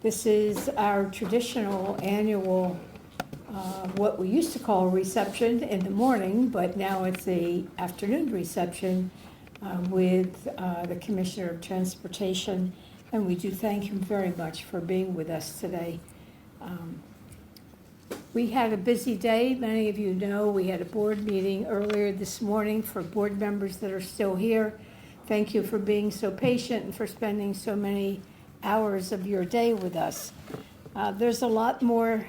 This is our traditional annual, what we used to call reception in the morning, but now it's the afternoon reception with the Commissioner of Transportation, and we do thank him very much for being with us today. We had a busy day. Many of you know we had a board meeting earlier this morning. For board members that are still here, thank you for being so patient and for spending so many hours of your day with us. There's a lot more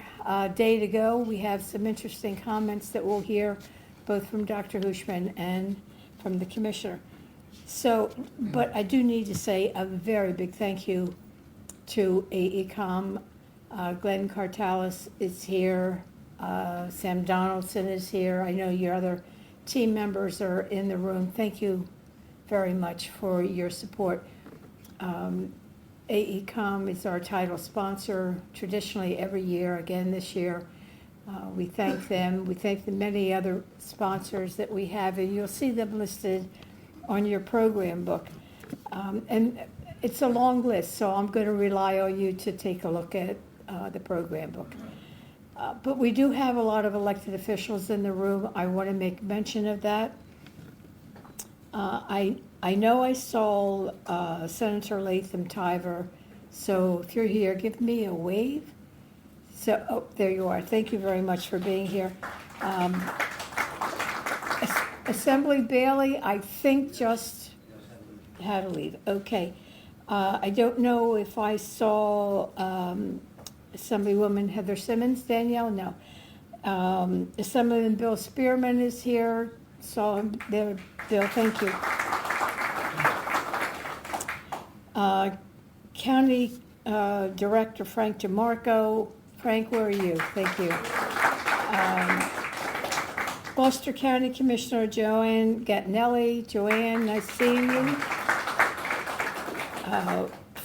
day to go. We have some interesting comments that we'll hear both from Dr. Hushman and from the Commissioner. So, but I do need to say a very big thank you to AECOM. Glenn Cartalis is here. Sam Donaldson is here. I know your other team members are in the room. Thank you very much for your support. AECOM is our title sponsor traditionally every year. Again, this year, we thank them. We thank the many other sponsors that we have, and you'll see them listed on your program book. And it's a long list, so I'm going to rely on you to take a look at the program book. But we do have a lot of elected officials in the room. I want to make mention of that. I know I saw Senator Latham Tyver, so if you're here, give me a wave. So, oh, there you are. Thank you very much for being here. Assembly Bailey, I think just had to leave. Okay. I don't know if I saw Assemblywoman Heather Simmons. Danielle, no. Assemblyman Bill Spearman is here. Saw him there. Bill, thank you. County Director Frank DeMarco. Frank, where are you? Thank you. Gloucester County Commissioner Joanne Gattinelli. Joanne, nice seeing you.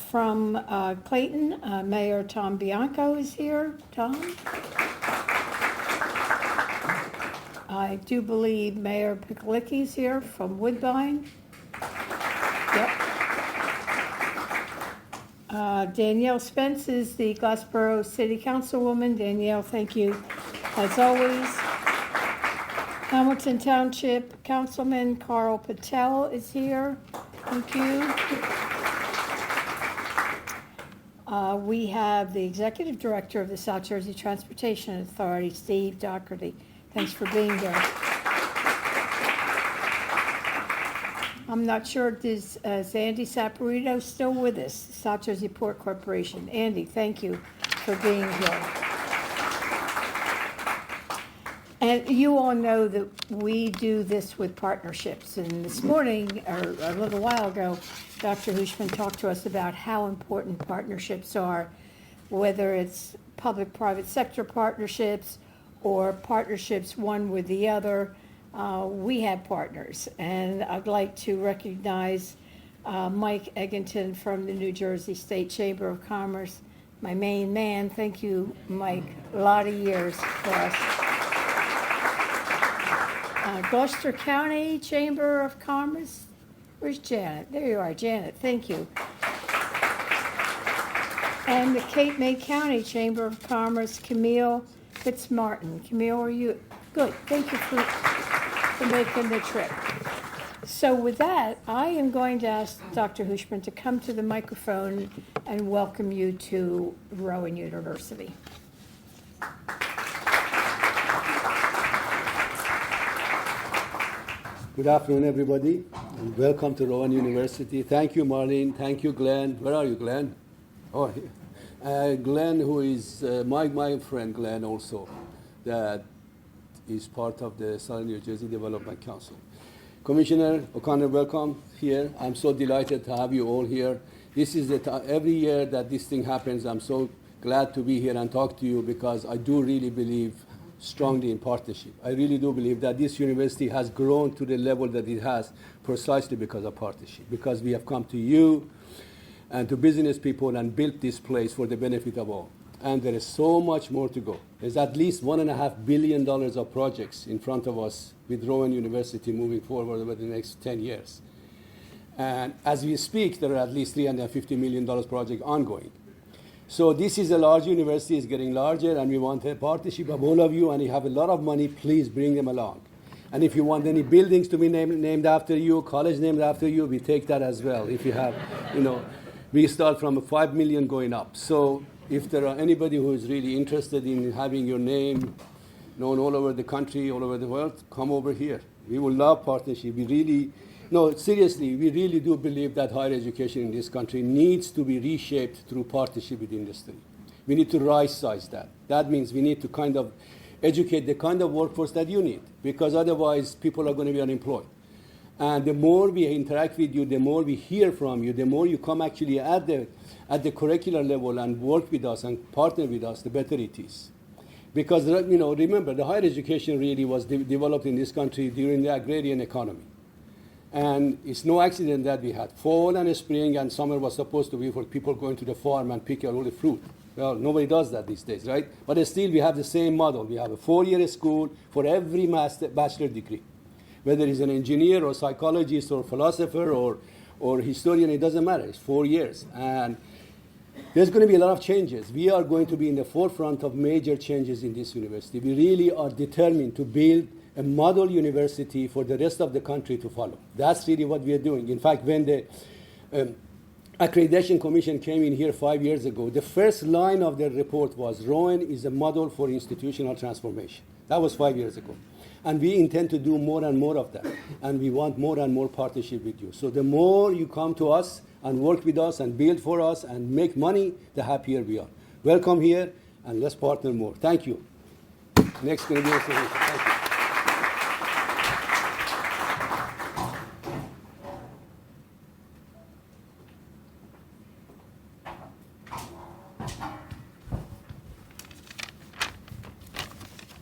From Clayton, Mayor Tom Bianco is here. Tom? I do believe Mayor Picolicki is here from Woodbine. Yep. Danielle Spence is the Glassboro City Councilwoman. Danielle, thank you as always. Hamilton Township Councilman Carl Patel is here. Thank you. We have the Executive Director of the South Jersey Transportation Authority, Steve Doherty. Thanks for being here. I'm not sure, is Andy Saporito still with us, South Jersey Port Corporation? Andy, thank you for being here. And you all know that we do this with partnerships. And this morning, or a little while ago, Dr. Hushman talked to us about how important partnerships are, whether it's public-private sector partnerships or partnerships one with the other. We have partners. And I'd like to recognize Mike Eggington from the New Jersey State Chamber of Commerce, my main man. Thank you, Mike. A lot of years for us. Gloucester County Chamber of Commerce. Where's Janet? There you are, Janet. Thank you. And the Cape May County Chamber of Commerce, Camille Fitzmartin. Camille, are you? Good. Thank you for making the trip. So with that, I am going to ask Dr. Hushman to come to the microphone and welcome you to Rowan University. Good afternoon, everybody, and welcome to Rowan University. Thank you, Marlene. Thank you, Glenn. Where are you, Glenn? Oh, Glenn, who is my friend, Glenn, also, that is part of the Southern New Jersey Development Council. Commissioner O'Connor, welcome here. I'm so delighted to have you all here. This is every year that this thing happens, I'm so glad to be here and talk to you because I do really believe strongly in partnership. I really do believe that this university has grown to the level that it has precisely because of partnership, because we have come to you and to business people and built this place for the benefit of all. And there is so much more to go. There's at least $1.5 billion of projects in front of us with Rowan University moving forward over the next 10 years. And as we speak, there are at least $350 million project ongoing. So this is a large university, it's getting larger, and we want a partnership of all of you, and you have a lot of money, please bring them along. And if you want any buildings to be named after you, college named after you, we take that as well. If you have, we start from 5 million going up. So if there are anybody who is really interested in having your name known all over the country, all over the world, come over here. We will love partnership. Seriously, we really do believe that higher education in this country needs to be reshaped through partnership with industry. We need to right-size that. That means we need to kind of educate the kind of workforce that you need, because otherwise people are going to be unemployed. And the more we interact with you, the more we hear from you, the more you come actually at the curricular level and work with us and partner with us, the better it is. Because, remember, the higher education really was developed in this country during the agrarian economy. And it's no accident that we had fall and spring, and summer was supposed to be for people going to the farm and pick all the fruit. Well, nobody does that these days, right? But still, we have the same model. We have a 4-year school for every bachelor degree. Whether he's an engineer or psychologist or philosopher or historian, it doesn't matter. It's 4 years. And there's going to be a lot of changes. We are going to be in the forefront of major changes in this university. We really are determined to build a model university for the rest of the country to follow. That's really what we are doing. In fact, when the Accreditation Commission came in here 5 years ago, the first line of their report was, Rowan is a model for institutional transformation. That was 5 years ago. And we intend to do more and more of that. And we want more and more partnership with you. So the more you come to us and work with us and build for us and make money, the happier we are. Welcome here, and let's partner more. Thank you. Next going to be thank you.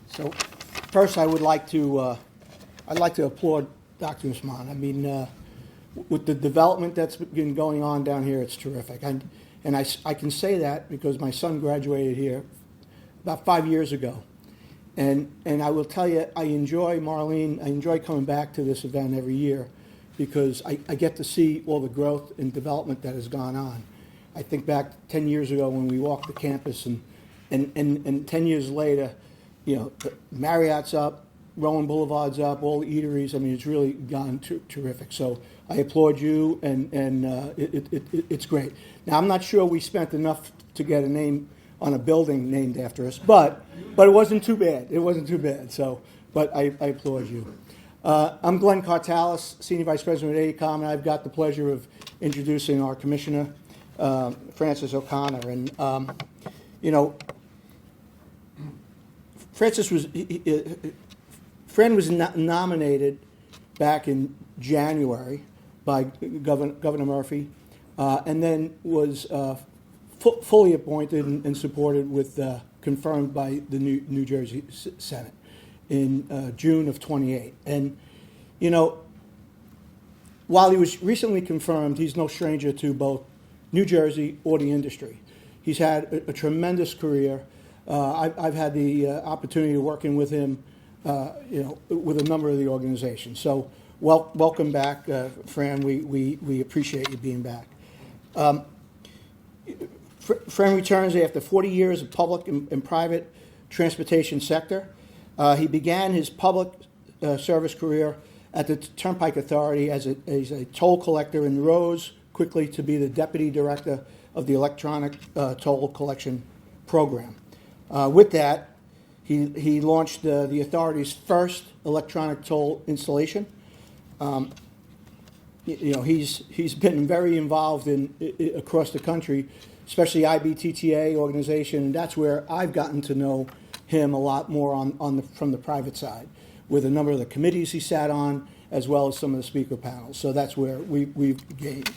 So, first, I would like to applaud Dr. Usman. I mean, with the development that's been going on down here, it's terrific. And I can say that because my son graduated here about 5 years ago, and I will tell you, I enjoy coming back to this event every year because I get to see all the growth and development that has gone on. I think back 10 years ago when we walked the campus, and 10 years later, Marriott's up, Rowan Boulevard's up, all the eateries. I mean, it's really gone terrific. So I applaud you, and it's great. Now, I'm not sure we spent enough to get a name on a building named after us, but it wasn't too bad. It wasn't too bad. So, but I applaud you. I'm Glenn Cartalis, Senior Vice President at AECOM, and I've got the pleasure of introducing our Commissioner, Francis O'Connor. And, Fran was nominated back in January by Governor Murphy, and then was fully appointed and supported with confirmed by the New Jersey Senate in June of 28. And while he was recently confirmed, he's no stranger to both New Jersey or the industry. He's had a tremendous career. I've had the opportunity of working with him, with a number of the organizations. So, welcome back, Fran. We appreciate you being back. Fran returns after 40 years of public and private transportation sector. He began his public service career at the Turnpike Authority as a toll collector and rose quickly to be the deputy director of the electronic toll collection program. With that, he launched the authority's first electronic toll installation. He's been very involved across the country, especially IBTTA organization, and that's where I've gotten to know him a lot more from the private side, with a number of the committees he sat on, as well as some of the speaker panels. So that's where we've gained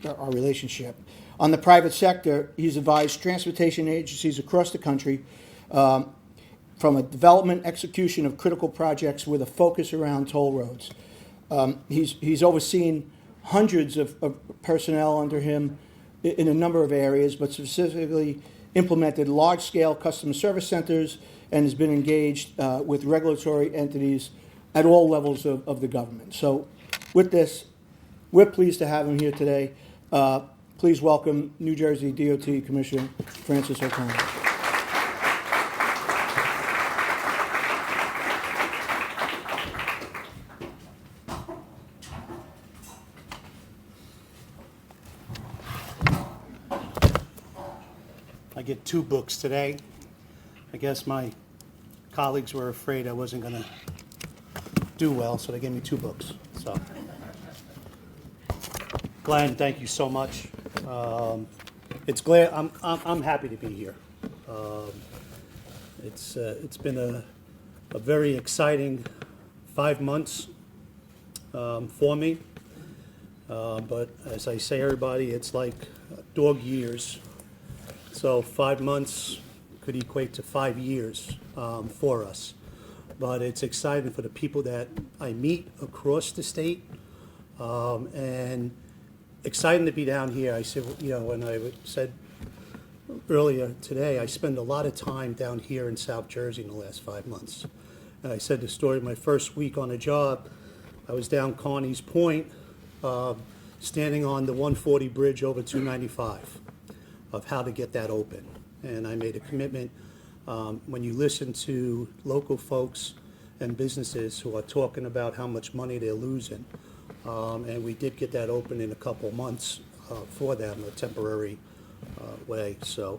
our relationship. On the private sector, he's advised transportation agencies across the country from a development execution of critical projects with a focus around toll roads. He's overseen hundreds of personnel under him in a number of areas, but specifically implemented large-scale customer service centers and has been engaged with regulatory entities at all levels of the government. So with this, we're pleased to have him here today. please welcome New Jersey DOT Commissioner Francis O'Connor. I get 2 books today. I guess my colleagues were afraid I wasn't going to do well, so they gave me 2 books. So, Glenn, thank you so much. I'm happy to be here. It's been a very exciting 5 months for me. But as I say, everybody, it's like dog years. So 5 months could equate to 5 years for us. But it's exciting for the people that I meet across the state, and exciting to be down here. I said, when I said earlier today, I spend a lot of time down here in South Jersey in the last 5 months. And I said the story, my first week on the job, I was down Carney's Point, standing on the 140 bridge over 295. Of how to get that open. And I made a commitment, when you listen to local folks and businesses who are talking about how much money they're losing, and we did get that open in a couple months for them, a temporary way. So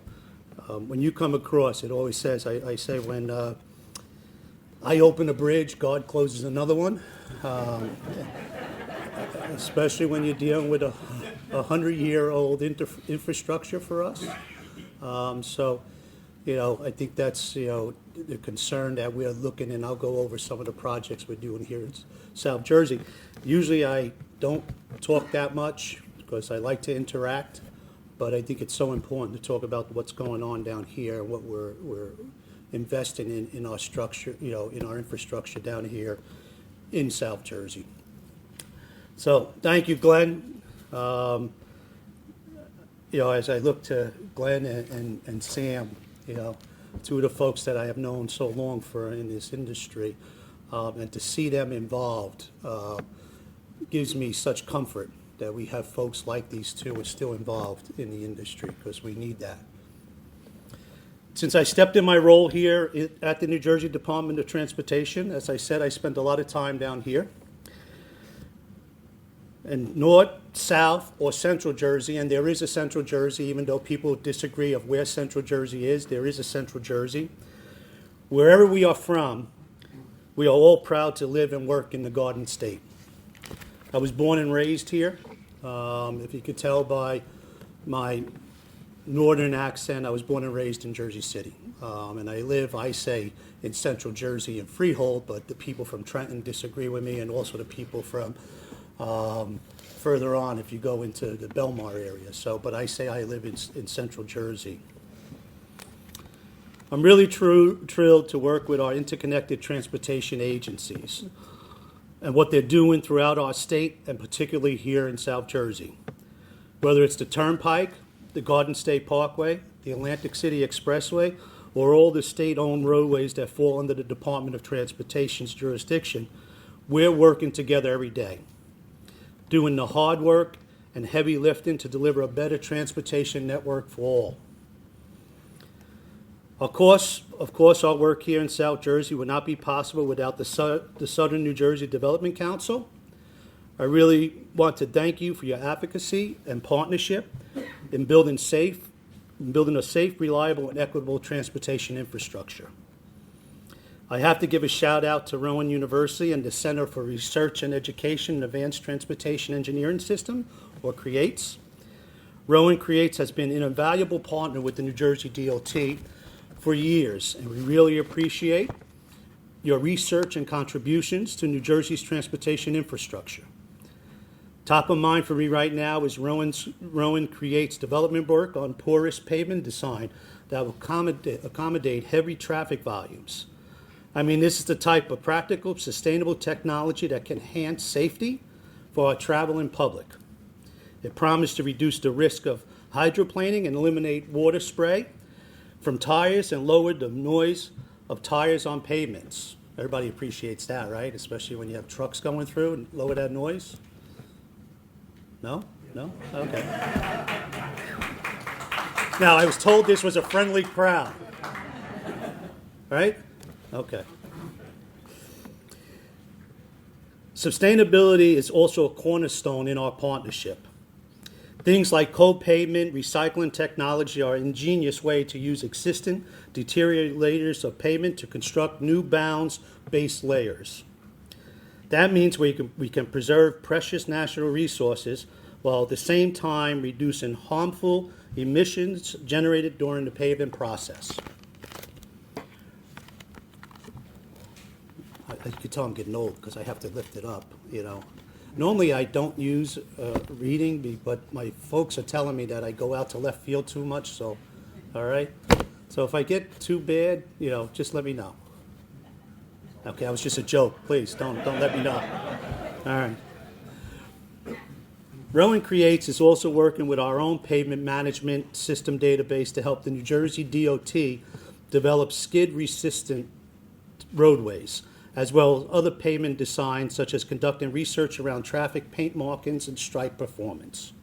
when you come across, it always says, I say when I open a bridge, God closes another one, especially when you're dealing with a 100-year-old infrastructure for us. So, I think that's, the concern that we're looking, and I'll go over some of the projects we're doing here in South Jersey. Usually I don't talk that much because I like to interact, but I think it's so important to talk about what's going on down here, what we're investing in our structure, in our infrastructure down here in South Jersey. So thank you, Glenn. As I look to Glenn and Sam, 2 of the folks that I have known so long in this industry, and to see them involved gives me such comfort that we have folks like these 2 are still involved in the industry, because we need that. Since I stepped in my role here at the New Jersey Department of Transportation, as I said, I spent a lot of time down here. And North, South, or Central Jersey, and there is a Central Jersey, even though people disagree of where Central Jersey is, there is a Central Jersey. Wherever we are from, we are all proud to live and work in the Garden State. I was born and raised here. If you could tell by my northern accent, I was born and raised in Jersey City. And I say, in Central Jersey in Freehold, but the people from Trenton disagree with me, and also the people from further on if you go into the Belmar area. But I say I live in Central Jersey. I'm really thrilled to work with our interconnected transportation agencies and what they're doing throughout our state, and particularly here in South Jersey. Whether it's the Turnpike, the Garden State Parkway, the Atlantic City Expressway, or all the state-owned roadways that fall under the Department of Transportation's jurisdiction, we're working together every day, doing the hard work and heavy lifting to deliver a better transportation network for all. Of course, our work here in South Jersey would not be possible without the Southern New Jersey Development Council. I really want to thank you for your advocacy and partnership in building a safe, reliable, and equitable transportation infrastructure. I have to give a shout out to Rowan University and the Center for Research and Education in Advanced Transportation Engineering System, or CREATES. Rowan CREATES has been an invaluable partner with the New Jersey DOT for years, and we really appreciate your research and contributions to New Jersey's transportation infrastructure. Top of mind for me right now is Rowan CREATES development work on porous pavement design that will accommodate heavy traffic volumes. I mean, this is the type of practical, sustainable technology that can enhance safety for our traveling public. It promised to reduce the risk of hydroplaning and eliminate water spray from tires and lower the noise of tires on pavements. Everybody appreciates that, right? Especially when you have trucks going through and lower that noise. No? Yeah. No? Okay. Now, I was told this was a friendly crowd. Right? Okay. Sustainability is also a cornerstone in our partnership. Things like co-pavement, recycling technology are an ingenious way to use existing deteriorators of pavement to construct new bounds-based layers. That means we can preserve precious natural resources while at the same time reducing harmful emissions generated during the paving process. You can tell I'm getting old because I have to lift it up, you know. Normally I don't use reading, but my folks are telling me that I go out to left field too much, so, all right? So if I get too bad, you know, just let me know. Okay, that was just a joke. Please, don't let me know. All right. Rowan Creates is also working with our own pavement management system database to help the New Jersey DOT develop skid-resistant roadways, as well as other pavement designs, such as conducting research around traffic paint markings and stripe performance.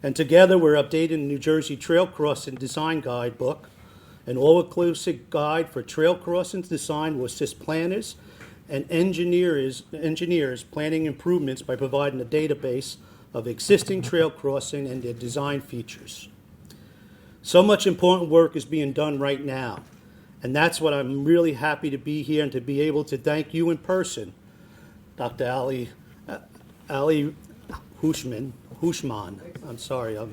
And together, we're updating the New Jersey Trail Crossing Design Guidebook. An all-inclusive guide for trail crossings design will assist planners and engineers planning improvements by providing a database of existing trail crossing and their design features. So much important work is being done right now. And that's what I'm really happy to be here and to be able to thank you in person, Dr. Ali Hushman. I'm sorry, I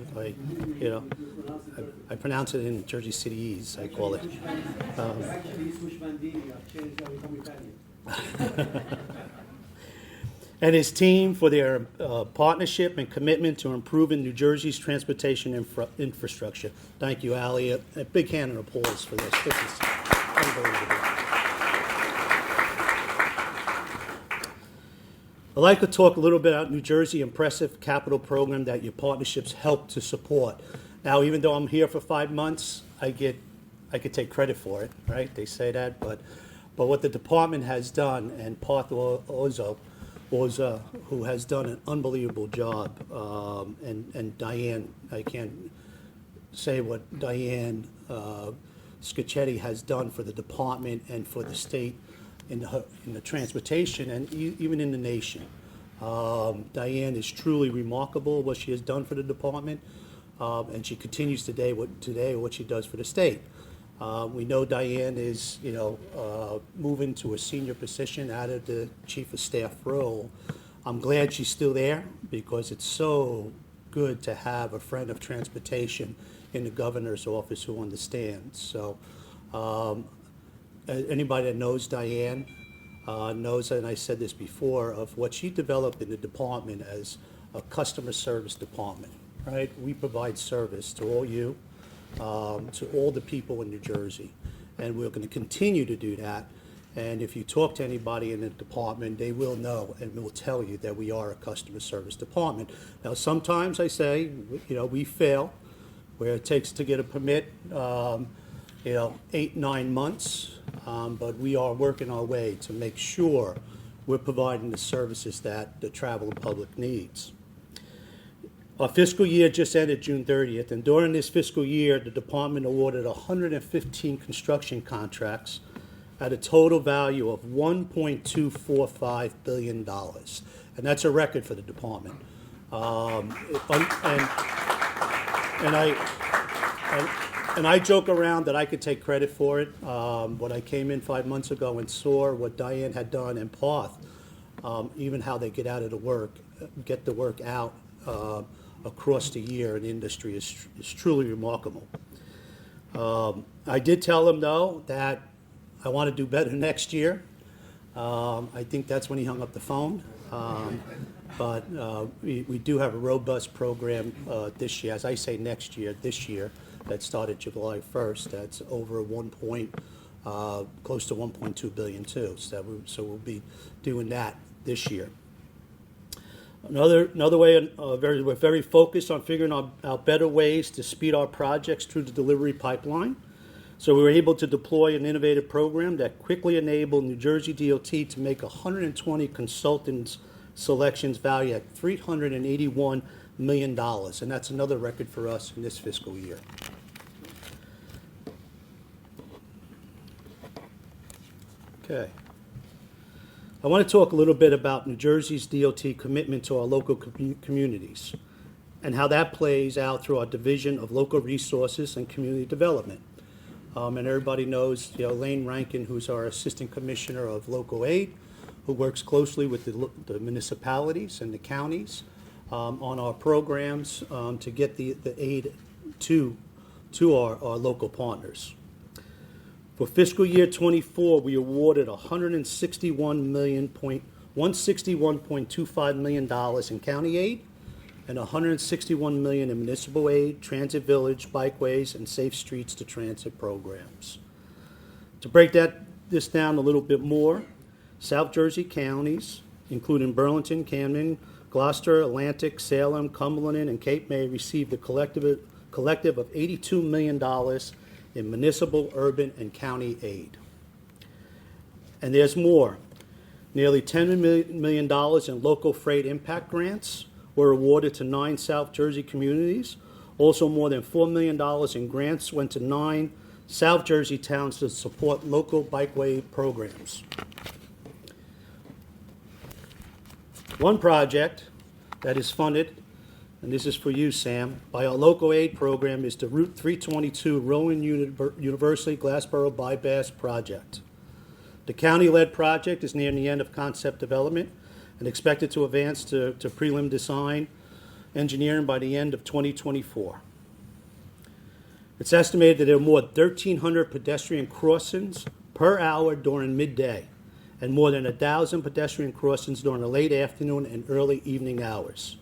pronounce it in Jersey Cityese, I call it. And his team for their partnership and commitment to improving New Jersey's transportation infrastructure. Thank you, Ali. A big hand and applause for this. This is unbelievable. I'd like to talk a little bit about New Jersey's impressive capital program that your partnerships help to support. Now, even though I'm here for 5 months, I could take credit for it, right? They say that, but what the department has done, and Parth Oza, who has done an unbelievable job, and Diane, I can't say what Diane Scacchetti has done for the department and for the state in the transportation and even in the nation. Diane is truly remarkable what she has done for the department, and she continues today what she does for the state. We know Diane is, moving to a senior position out of the chief of staff role. I'm glad she's still there because it's so good to have a friend of transportation in the governor's office who understands. So anybody that knows Diane knows, and I said this before, of what she developed in the department as a customer service department, right? We provide service to all you, to all the people in New Jersey, and we're going to continue to do that. And if you talk to anybody in the department, they will know and will tell you that we are a customer service department. Now, sometimes I say, we fail where it takes to get a permit, 8, 9 months, but we are working our way to make sure we're providing the services that the traveling public needs. Our fiscal year just ended June 30th, and during this fiscal year, the department awarded 115 construction contracts at a total value of $1.245 billion. And that's a record for the department. And I joke around that I could take credit for it. When I came in 5 months ago and saw what Diane had done and Parth, even how they get the work out across the year in the industry is truly remarkable. I did tell him, though, that I want to do better next year. I think that's when he hung up the phone. But we do have a robust program this year. As I say next year, this year, that started July 1st. That's over close to 1.2 billion too. So we'll be doing that this year. Another way, we're very focused on figuring out better ways to speed our projects through the delivery pipeline. So we were able to deploy an innovative program that quickly enabled New Jersey DOT to make 120 consultants selections valued at $381 million, and that's another record for us in this fiscal year. Okay. I want to talk a little bit about New Jersey's DOT commitment to our local communities and how that plays out through our Division of Local Resources and Community Development. And everybody knows, Lane Rankin, who's our Assistant Commissioner of Local Aid, who works closely with the municipalities and the counties on our programs to get the aid to our local partners. For fiscal year 24, we awarded $161.25 million in county aid and $161 million in municipal aid, transit village, bikeways, and safe streets to transit programs. To break this down a little bit more, South Jersey counties, including Burlington, Camden, Gloucester, Atlantic, Salem, Cumberland, and Cape May, received a collective of $82 million in municipal, urban, and county aid. And there's more. Nearly $10 million in local freight impact grants were awarded to 9 South Jersey communities. Also, more than $4 million in grants went to 9 South Jersey towns to support local bikeway programs. One project that is funded, and this is for you, Sam, by our local aid program is the Route 322 Rowan University Glassboro Bypass Project. The county-led project is near the end of concept development and expected to advance to prelim design engineering by the end of 2024. It's estimated that there are more than 1,300 pedestrian crossings per hour during midday and more than 1,000 pedestrian crossings during the late afternoon and early evening hours.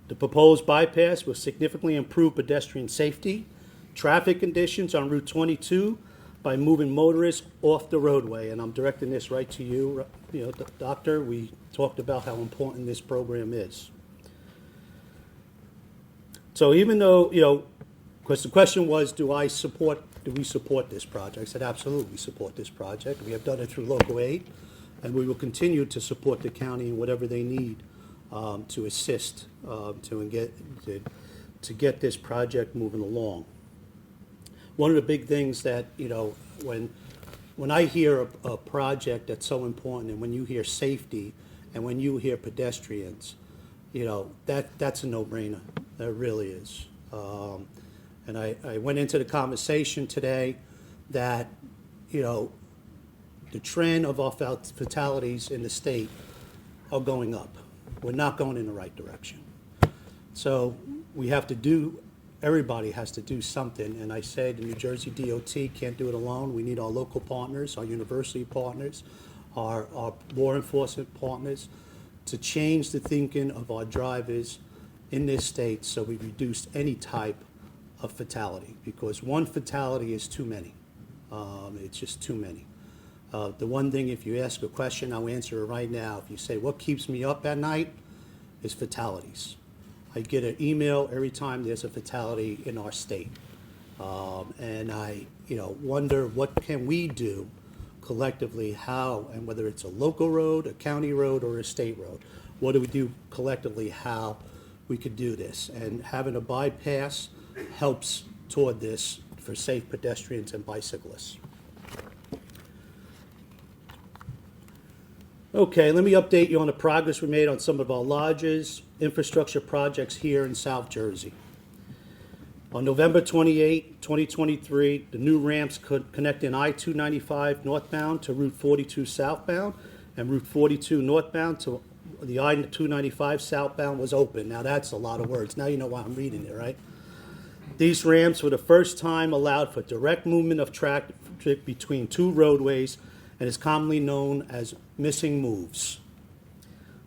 The proposed bypass will significantly improve pedestrian safety, traffic conditions on Route 22 by moving motorists off the roadway. And I'm directing this right to you, Doctor. We talked about how important this program is. So even though, because the question was, do we support this project? I said, absolutely support this project. We have done it through local aid, and we will continue to support the county in whatever they need to assist to get this project moving along. One of the big things that, when I hear a project that's so important, and when you hear safety, and when you hear pedestrians, that's a no-brainer. That really is. And I went into the conversation today that, the trend of our fatalities in the state are going up. We're not going in the right direction. So everybody has to do something. And I say the New Jersey DOT can't do it alone. We need our local partners, our university partners, our law enforcement partners to change the thinking of our drivers in this state so we reduce any type of fatality, because one fatality is too many. It's just too many. The one thing, if you ask a question, I'll answer it right now. If you say, what keeps me up at night, is fatalities. I get an email every time there's a fatality in our state. And I wonder what can we do collectively, how, and whether it's a local road, a county road, or a state road. What do we do collectively, how we could do this? And having a bypass helps toward this for safe pedestrians and bicyclists. Okay, let me update you on the progress we made on some of our largest infrastructure projects here in South Jersey. On November 28, 2023, the new ramps connecting I-295 northbound to Route 42 southbound and Route 42 northbound to the I-295 southbound was open. Now that's a lot of words. Now you know why I'm reading it, right? These ramps for the first time allowed for direct movement of traffic between two roadways and is commonly known as missing moves.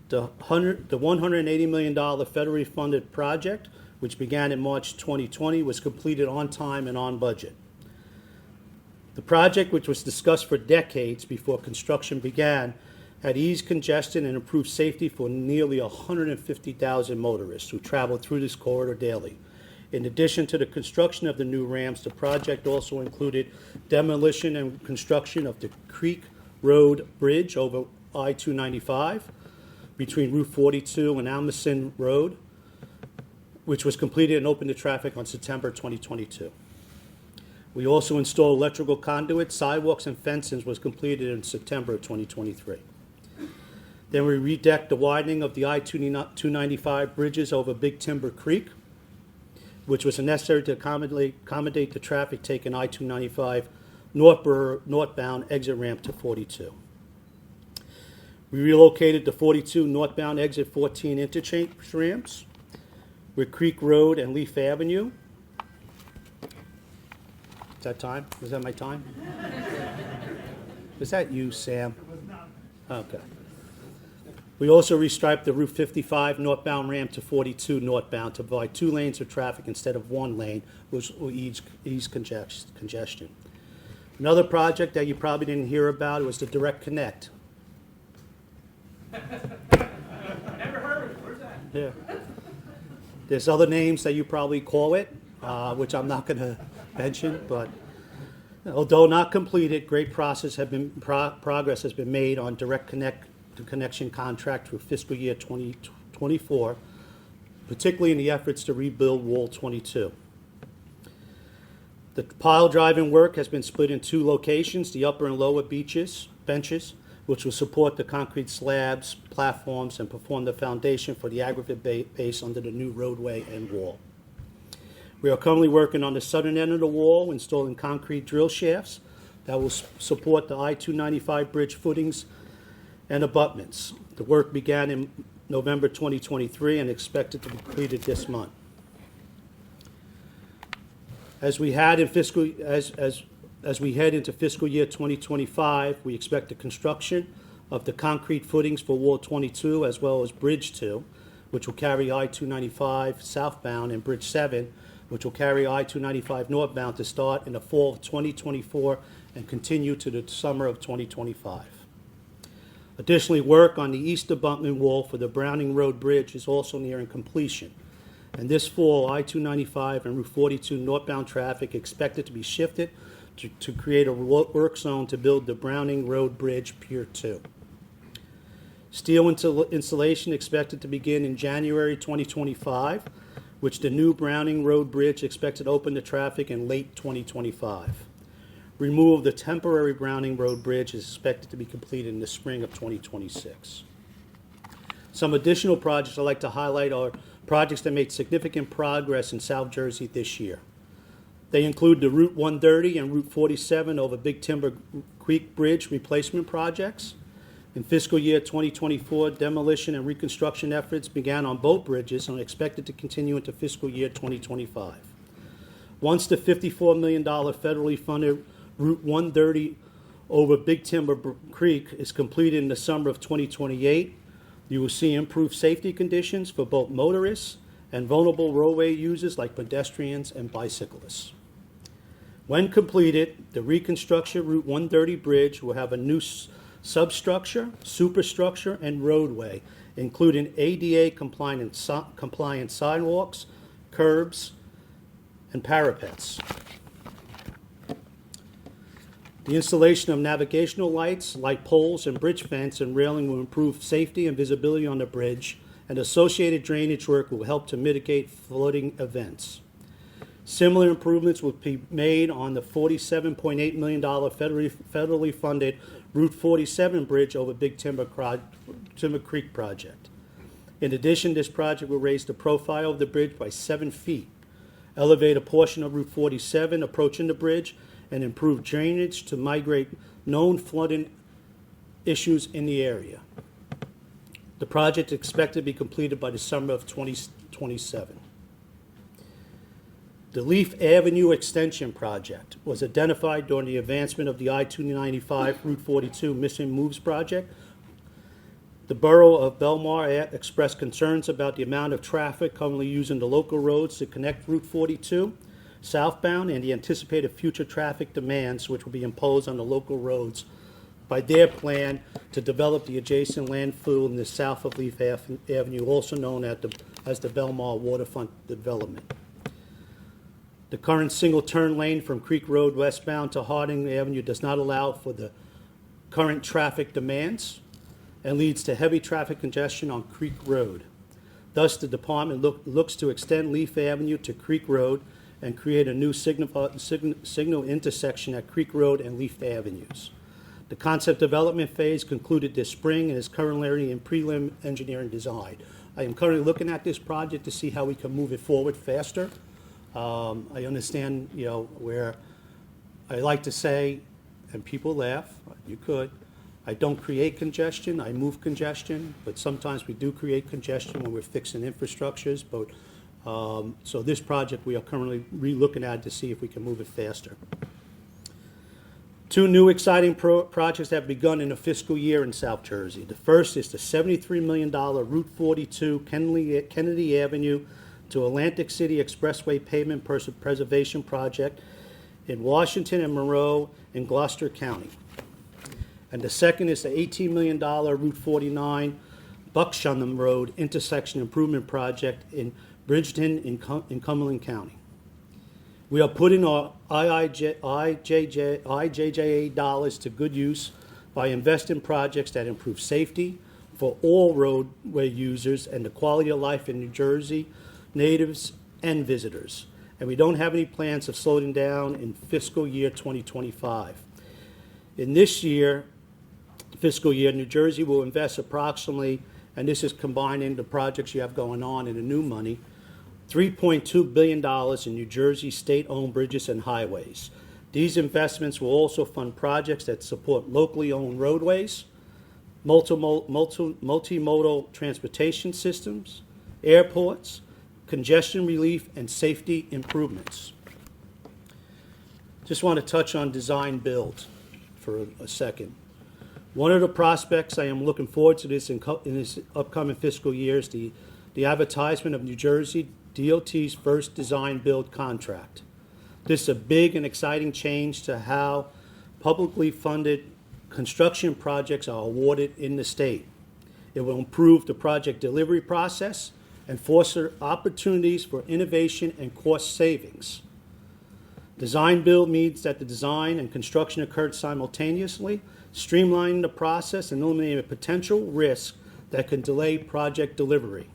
The $180 million federally funded project, which began in March 2020, was completed on time and on budget. The project, which was discussed for decades before construction began, had eased congestion and improved safety for nearly 150,000 motorists who traveled through this corridor daily. In addition to the construction of the new ramps, the project also included demolition and construction of the Creek Road Bridge over I-295 between Route 42 and Almason Road, which was completed and opened to traffic on September 2022. We also installed electrical conduit, sidewalks, and fences was completed in September of 2023. Then we redecked the widening of the I-295 bridges over Big Timber Creek, which was necessary to accommodate the traffic taking I-295 northbound exit ramp to 42. We relocated the 42 northbound exit 14 interchange ramps with Creek Road and Leaf Avenue. Is that time? Was that my time? Was that you, Sam? It was not. Okay. We also restriped the Route 55 northbound ramp to 42 northbound to provide 2 lanes of traffic instead of 1 lane, which will ease congestion. Another project that you probably didn't hear about was the Direct Connect. Never heard of it. Where's that? Yeah. There's other names that you probably call it, which I'm not going to mention, but although not completed, great progress has been made on Direct Connection contract through fiscal year 2024, particularly in the efforts to rebuild Wall 22. The pile driving work has been split in 2 locations, the upper and lower benches, which will support the concrete slabs, platforms, and perform the foundation for the aggregate base under the new roadway and wall. We are currently working on the southern end of the wall, installing concrete drill shafts that will support the I-295 bridge footings and abutments. The work began in November 2023 and expected to be completed this month. As we head into fiscal year 2025, we expect the construction of the concrete footings for Wall 22 as well as Bridge 2, which will carry I-295 southbound, and Bridge 7, which will carry I-295 northbound, to start in the fall of 2024 and continue to the summer of 2025. Additionally, work on the east abutment wall for the Browning Road Bridge is also nearing completion. And this fall, I-295 and Route 42 northbound traffic expected to be shifted to create a work zone to build the Browning Road Bridge Pier 2. Steel installation expected to begin in January 2025, which the new Browning Road Bridge expected to open to traffic in late 2025. Removal of the temporary Browning Road Bridge is expected to be completed in the spring of 2026. Some additional projects I'd like to highlight are projects that made significant progress in South Jersey this year. They include the Route 130 and Route 47 over Big Timber Creek Bridge replacement projects. In fiscal year 2024, demolition and reconstruction efforts began on both bridges and are expected to continue into fiscal year 2025. Once the $54 million federally funded Route 130 over Big Timber Creek is completed in the summer of 2028, you will see improved safety conditions for both motorists and vulnerable roadway users like pedestrians and bicyclists. When completed, the reconstruction Route 130 bridge will have a new substructure, superstructure, and roadway, including ADA compliant sidewalks, curbs, and parapets. The installation of navigational lights, light poles, and bridge fence and railing will improve safety and visibility on the bridge, and associated drainage work will help to mitigate flooding events. Similar improvements will be made on the $47.8 million federally funded Route 47 bridge over Big Timber Creek project. In addition, this project will raise the profile of the bridge by 7 feet, elevate a portion of Route 47 approaching the bridge, and improve drainage to migrate known flooding issues in the area. The project is expected to be completed by the summer of 2027. The Leaf Avenue Extension Project was identified during the advancement of the I-295 Route 42 Missing Moves project. The Borough of Belmar expressed concerns about the amount of traffic currently using the local roads to connect Route 42 southbound and the anticipated future traffic demands which will be imposed on the local roads by their plan to develop the adjacent landfill in the south of Leaf Avenue, also known as the Belmar Waterfront Development. The current single turn lane from Creek Road westbound to Harding Avenue does not allow for the current traffic demands and leads to heavy traffic congestion on Creek Road. Thus, the department looks to extend Leaf Avenue to Creek Road and create a new signal intersection at Creek Road and Leaf Avenues. The concept development phase concluded this spring and is currently in prelim engineering design. I am currently looking at this project to see how we can move it forward faster. I understand, where I like to say, and people laugh, you could, I don't create congestion, I move congestion, but sometimes we do create congestion when we're fixing infrastructures. But so this project we are currently re-looking at to see if we can move it faster. Two new exciting projects have begun in the fiscal year in South Jersey. The first is the $73 million Route 42 Kennedy Avenue to Atlantic City Expressway Pavement Preservation Project in Washington and Monroe in Gloucester County. And the second is the $18 million Route 49 Buckshunham Road Intersection Improvement Project in Bridgeton in Cumberland County. We are putting our IJJA dollars to good use by investing in projects that improve safety for all roadway users and the quality of life in New Jersey, natives, and visitors. And we don't have any plans of slowing down in fiscal year 2025. In this fiscal year, New Jersey will invest approximately, and this is combining the projects you have going on and the new money, $3.2 billion in New Jersey state-owned bridges and highways. These investments will also fund projects that support locally owned roadways, multimodal transportation systems, airports, congestion relief, and safety improvements. Just want to touch on design build for a second. One of the prospects I am looking forward to in this upcoming fiscal year is the advertisement of New Jersey DOT's first design build contract. This is a big and exciting change to how publicly funded construction projects are awarded in the state. It will improve the project delivery process and foster opportunities for innovation and cost savings. Design build means that the design and construction occurred simultaneously, streamlining the process and eliminating a potential risk that can delay project delivery.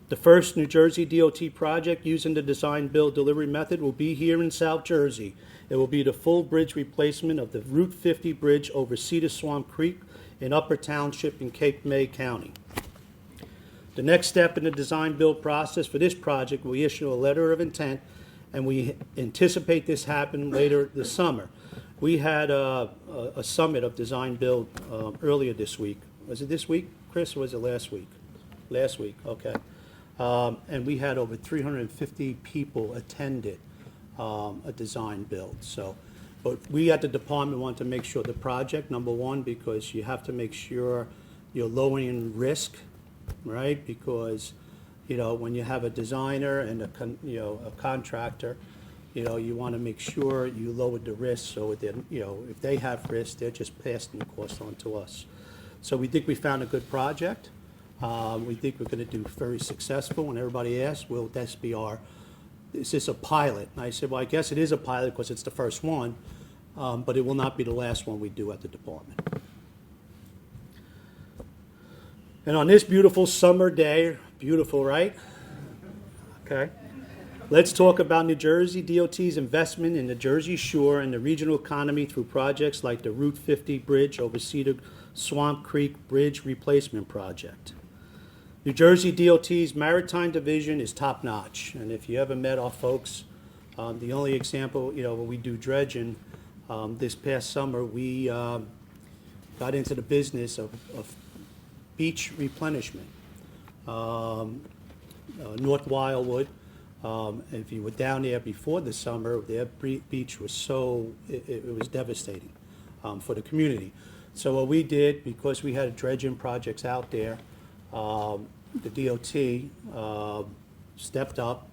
The first New Jersey DOT project using the design build delivery method will be here in South Jersey. It will be the full bridge replacement of the Route 50 bridge over Cedar Swamp Creek in Upper Township in Cape May County. The next step in the design build process for this project, we issue a letter of intent, and we anticipate this happen later this summer. We had a summit of design build earlier this week. Was it this week, Chris, or was it last week? Last week, okay. And we had over 350 people attended a design build. So, but we at the department want to make sure the project, number one, because you have to make sure you're lowering risk, right? Because, when you have a designer and a contractor, you want to make sure you lower the risk so that, if they have risk, they're just passing the cost on to us. So we think we found a good project. We think we're going to do very successful. When everybody asks, will this be is this a pilot? And I said, well, I guess it is a pilot because it's the first one, but it will not be the last one we do at the department. And on this beautiful summer day, beautiful, right? Okay. Let's talk about New Jersey DOT's investment in the Jersey Shore and the regional economy through projects like the Route 50 bridge over Cedar Swamp Creek Bridge Replacement Project. New Jersey DOT's Maritime Division is top-notch, and if you ever met our folks, the only example, when we do dredging, this past summer, we got into the business of beach replenishment. North Wildwood, if you were down there before the summer, their beach was it was devastating for the community. So what we did, because we had dredging projects out there, the DOT stepped up,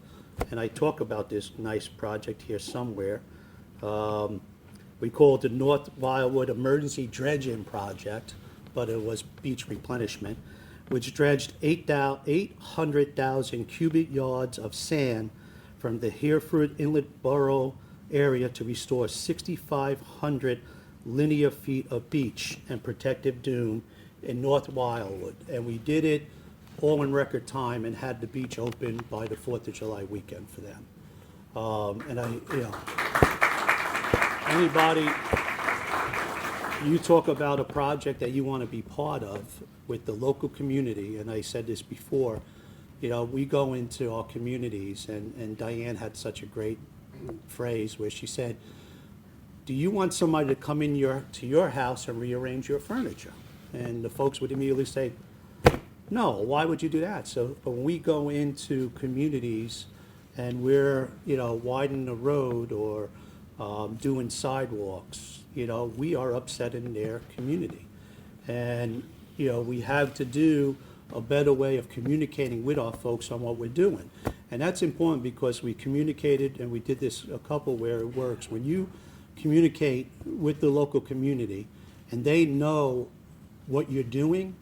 and I talk about this nice project here somewhere. We call it the North Wildwood Emergency Dredging Project, but it was beach replenishment, which dredged 800,000 cubic yards of sand from the Hereford Inlet Borough area to restore 6,500 linear feet of beach and protective dune in North Wildwood. And we did it all in record time and had the beach open by the 4th of July weekend for them. And anybody, you talk about a project that you want to be part of with the local community, and I said this before, we go into our communities, and Diane had such a great phrase where she said, do you want somebody to come in to your house and rearrange your furniture? And the folks would immediately say, no, why would you do that? So when we go into communities and we're, widening the road or doing sidewalks, we are upsetting their community. And, we have to do a better way of communicating with our folks on what we're doing. And that's important because we communicated, and we did this a couple where it works. When you communicate with the local community and they know what you're doing,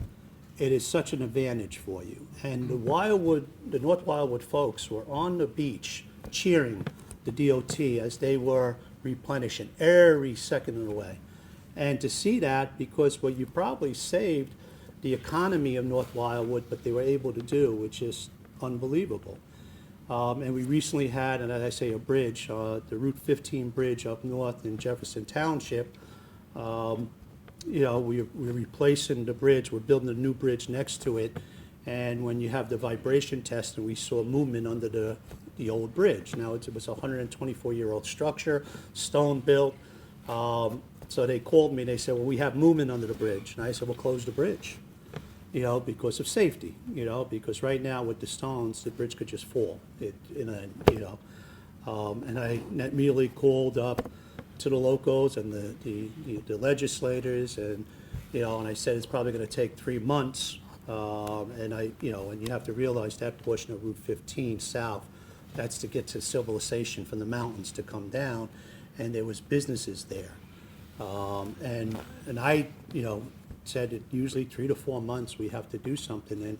it is such an advantage for you. And the North Wildwood folks were on the beach cheering the DOT as they were replenishing every second of the way. And to see that, because what you probably saved the economy of North Wildwood, but they were able to do, which is unbelievable. And we recently had, and as I say, a bridge, the Route 15 bridge up north in Jefferson Township. We're replacing the bridge. We're building a new bridge next to it. And when you have the vibration test, and we saw movement under the old bridge. Now, it was a 124-year-old structure, stone built. So they called me, they said, well, we have movement under the bridge. And I said, well, close the bridge, because of safety, because right now with the stones, the bridge could just fall. And I immediately called up to the locals and the legislators, and I said it's probably going to take 3 months, and you have to realize that portion of Route 15 south, that's to get to civilization from the mountains to come down, and there was businesses there, and I said that usually 3 to 4 months we have to do something, and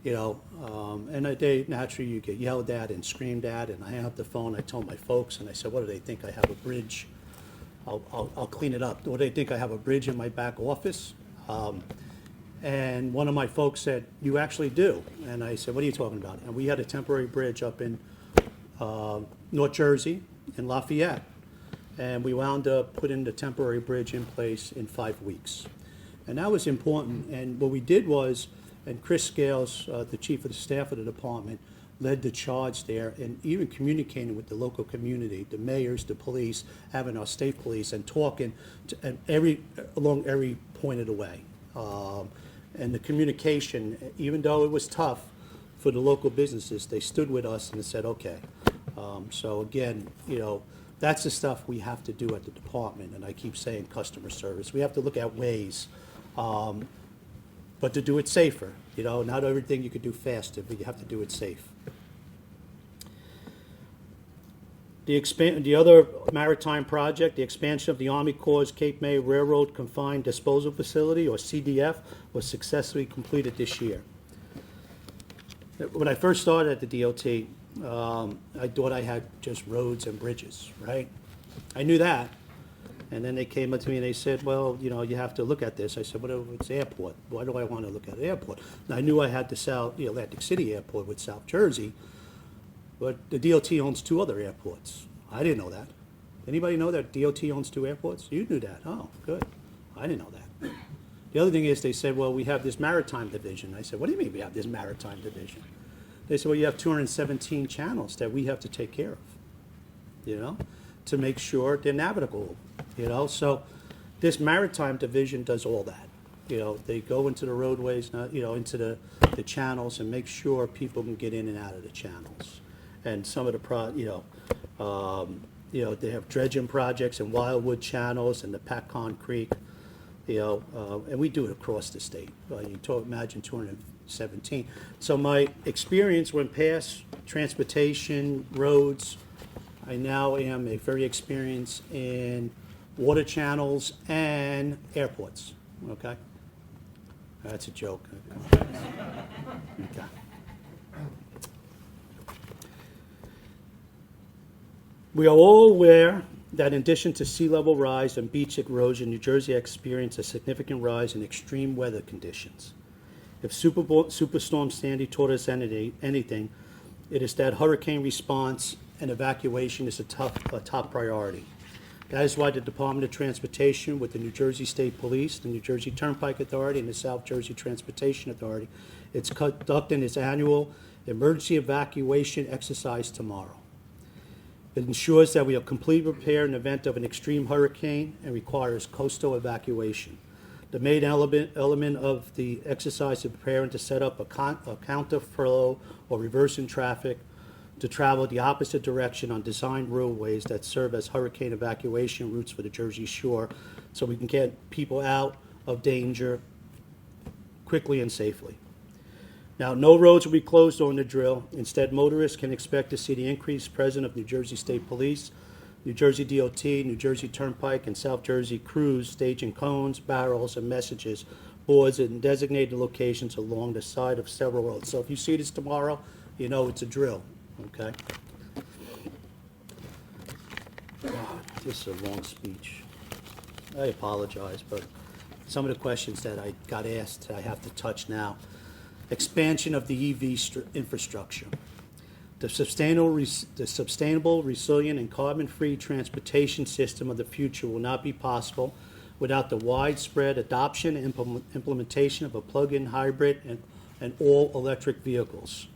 and a day naturally you get yelled at and screamed at, and I hung up the phone. I told my folks, and I said, what do they think? I have a bridge? I'll clean it up. What do they think? I have a bridge in my back office? And one of my folks said, you actually do. And I said, what are you talking about? And we had a temporary bridge up in North Jersey, in Lafayette. And we wound up putting the temporary bridge in place in 5 weeks. And that was important. And what we did was, and Chris Scales, the chief of the staff of the department, led the charge there, and even communicating with the local community, the mayors, the police, having our state police, and talking along every point of the way. And the communication, even though it was tough for the local businesses, they stood with us and said, okay. So again, that's the stuff we have to do at the department, and I keep saying customer service. We have to look at ways, but to do it safer. Not everything you could do faster, but you have to do it safe. The other maritime project, the expansion of the Army Corps' Cape May Railroad Confined Disposal Facility, or CDF, was successfully completed this year. When I first started at the DOT, I thought I had just roads and bridges, right? I knew that. And then they came up to me and they said, well, you have to look at this. I said, well, it's airport. Why do I want to look at airport? And I knew I had the Atlantic City Airport with South Jersey, but the DOT owns 2 other airports. I didn't know that. Anybody know that DOT owns 2 airports? You knew that. Oh, good. I didn't know that. The other thing is they said, well, we have this maritime division. I said, what do you mean we have this maritime division? They said, well, you have 217 channels that we have to take care of, to make sure they're navigable, So this maritime division does all that. They go into the roadways, into the channels, and make sure people can get in and out of the channels. And some of the they have dredging projects in Wildwood channels and the Pacon Creek, and we do it across the state. Imagine 217. So my experience went past transportation, roads. I now am a very experienced in water channels and airports. Okay, that's a joke. Okay. We are all aware that in addition to sea level rise and beach erosion, New Jersey experienced a significant rise in extreme weather conditions. If Superstorm Sandy taught us anything, it is that hurricane response and evacuation is a top priority. That is why the Department of Transportation, with the New Jersey State Police, the New Jersey Turnpike Authority, and the South Jersey Transportation Authority, it's conducting its annual emergency evacuation exercise tomorrow. It ensures that we are completely prepared in the event of an extreme hurricane and requires coastal evacuation. The main element of the exercise is preparing to set up a counter-flow or reversing traffic to travel the opposite direction on designed roadways that serve as hurricane evacuation routes for the Jersey Shore, so we can get people out of danger quickly and safely. Now, no roads will be closed during the drill. Instead, motorists can expect to see the increased presence of New Jersey State Police, New Jersey DOT, New Jersey Turnpike, and South Jersey crews staging cones, barrels, and messages boards in designated locations along the side of several roads. So if you see this tomorrow, you know it's a drill. Okay. God, this is a long speech. I apologize, but some of the questions that I got asked, I have to touch now. Expansion of the EV infrastructure. The sustainable, resilient, and carbon-free transportation system of the future will not be possible without the widespread adoption and implementation of a plug-in hybrid and all-electric vehicles.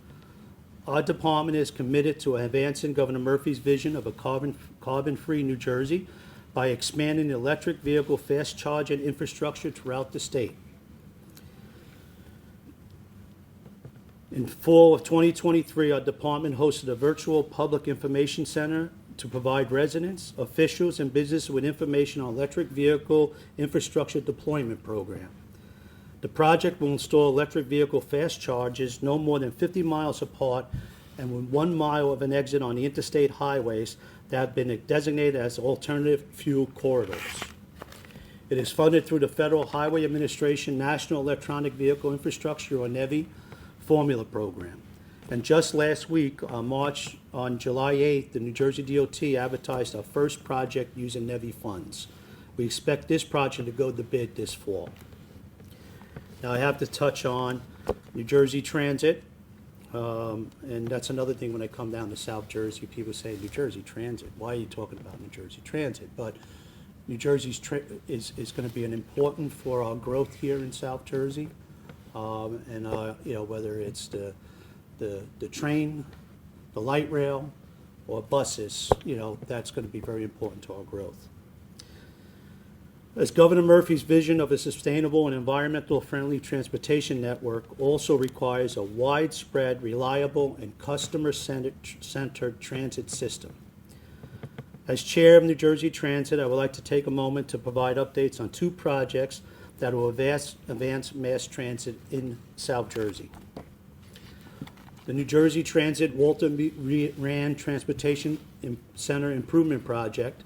Our department is committed to advancing Governor Murphy's vision of a carbon-free New Jersey by expanding the electric vehicle fast charging infrastructure throughout the state. In fall of 2023, our department hosted a virtual public information center to provide residents, officials, and business with information on electric vehicle infrastructure deployment program. The project will install electric vehicle fast chargers no more than 50 miles apart and with 1 mile of an exit on the interstate highways that have been designated as alternative fuel corridors. It is funded through the Federal Highway Administration National Electronic Vehicle Infrastructure, or NEVI, formula program. And just last week, on July 8th, the New Jersey DOT advertised our first project using NEVI funds. We expect this project to go to bid this fall. Now, I have to touch on New Jersey Transit, and that's another thing when I come down to South Jersey, people say, New Jersey Transit, why are you talking about New Jersey Transit? But New Jersey's is going to be an important for our growth here in South Jersey, whether it's the train, the light rail, or buses, that's going to be very important to our growth. As Governor Murphy's vision of a sustainable and environmental-friendly transportation network also requires a widespread, reliable, and customer-centered transit system. As chair of New Jersey Transit, I would like to take a moment to provide updates on 2 projects that will advance mass transit in South Jersey. The New Jersey Transit Walter Rand Transportation Center Improvement Project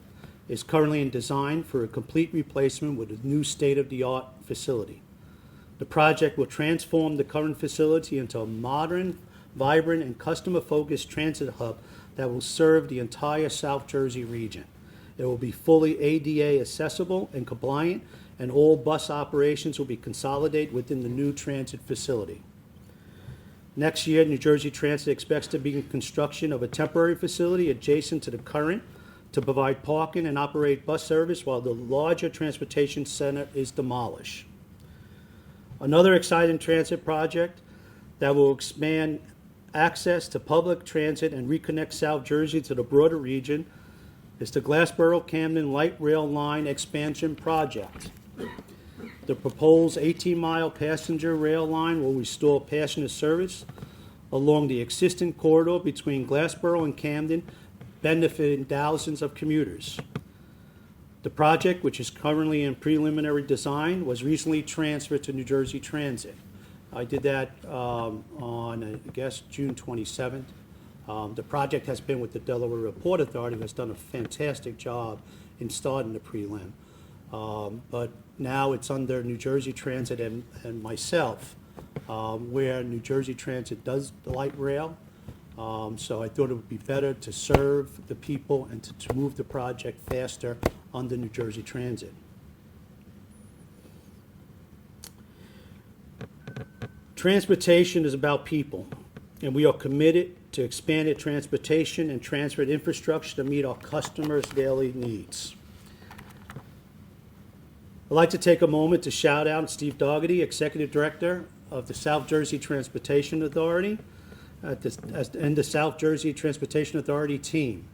is currently in design for a complete replacement with a new state-of-the-art facility. The project will transform the current facility into a modern, vibrant, and customer-focused transit hub that will serve the entire South Jersey region. It will be fully ADA accessible and compliant, and all bus operations will be consolidated within the new transit facility. Next year, New Jersey Transit expects to begin construction of a temporary facility adjacent to the current to provide parking and operate bus service while the larger transportation center is demolished. Another exciting transit project that will expand access to public transit and reconnect South Jersey to the broader region is the Glassboro-Camden Light Rail Line Expansion Project. The proposed 18-mile passenger rail line will restore passenger service along the existing corridor between Glassboro and Camden, benefiting thousands of commuters. The project, which is currently in preliminary design, was recently transferred to New Jersey Transit. I did that on, I guess, June 27th. The project has been with the Delaware Port Authority, who has done a fantastic job in starting the prelim. But now it's under New Jersey Transit and myself, where New Jersey Transit does the light rail. So I thought it would be better to serve the people and to move the project faster under New Jersey Transit. Transportation is about people, and we are committed to expanded transportation and transport infrastructure to meet our customers' daily needs. I'd like to take a moment to shout out Steve Dougherty, Executive Director of the South Jersey Transportation Authority, and the South Jersey Transportation Authority team.